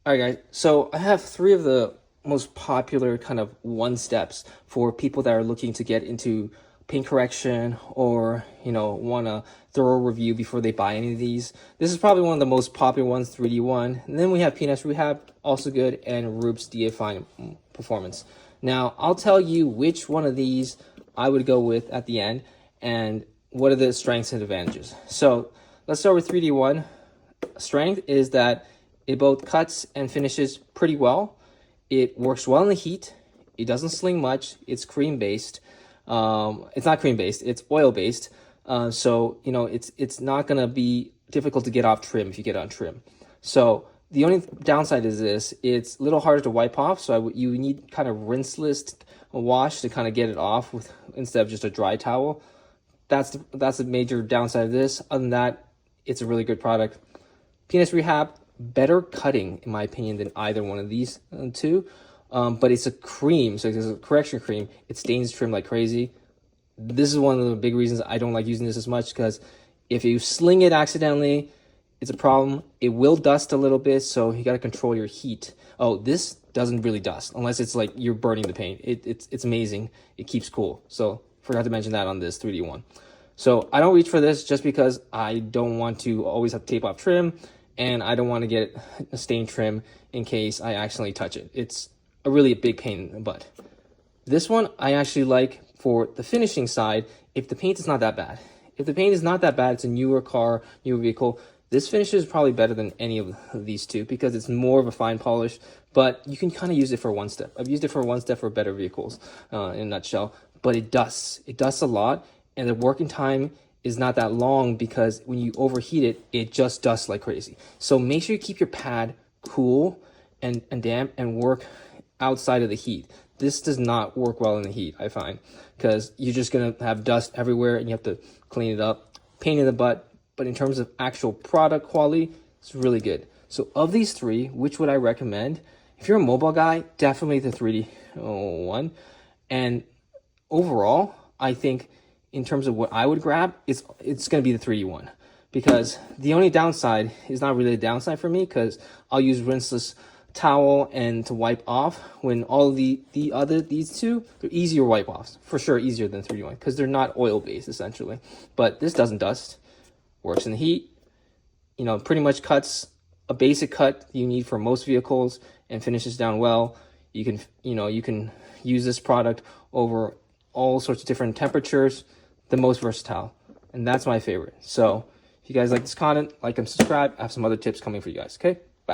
All right, guys. So I have three of the most popular kind of one steps for people that are looking to get into paint correction or, want a thorough review before they buy any of these. This is probably one of the most popular ones, 3D one. And then we have PNS Rehab, also good, and Rupes DA Fine Performance. Now, I'll tell you which one of these I would go with at the end and what are the strengths and advantages. So let's start with 3D one. Strength is that it both cuts and finishes pretty well. It works well in the heat. It doesn't sling much. It's cream based. It's not cream based. It's oil based. So it's not gonna be difficult to get off trim if you get on trim. So the only downside is this: it's a little harder to wipe off. So you need kind of rinseless wash to kind of get it off with instead of just a dry towel. That's the major downside of this. Other than that, it's a really good product. PNS Rehab, better cutting in my opinion than either one of these two, but it's a cream, so it's a correction cream. It stains trim like crazy. This is one of the big reasons I don't like using this as much, because if you sling it accidentally, it's a problem. It will dust a little bit, so you got to control your heat. Oh, this doesn't really dust unless it's like you're burning the paint. It's amazing. It keeps cool. So forgot to mention that on this 3D one. So I don't reach for this just because I don't want to always have to tape off trim, and I don't want to get a stain trim in case I accidentally touch it. It's a really big pain in the butt. This one I actually like for the finishing side if the paint is not that bad. If the paint is not that bad, it's a newer car, newer vehicle, this finish is probably better than any of these two because it's more of a fine polish, but you can kind of use it for one step. I've used it for one step for better vehicles in a nutshell, but it dusts. It dusts a lot, and the working time is not that long because when you overheat it, it just dusts like crazy. So make sure you keep your pad cool and damp and work outside of the heat. This does not work well in the heat, I find, because you're just gonna have dust everywhere and you have to clean it up. Pain in the butt, but in terms of actual product quality, it's really good. So of these three, which would I recommend? If you're a mobile guy, definitely the 3D one. And overall, I think in terms of what I would grab, it's going to be the 3D one, because the only downside is not really a downside for me, because I'll use rinseless towel and to wipe off, when all these two, they're easier wipe offs, for sure easier than 3D one, because they're not oil based essentially. But this doesn't dust, works in the heat, pretty much cuts a basic cut you need for most vehicles and finishes down well. You can use this product over all sorts of different temperatures. The most versatile, and that's my favorite. So if you guys like this content, like and subscribe. I have some other tips coming for you guys. Okay.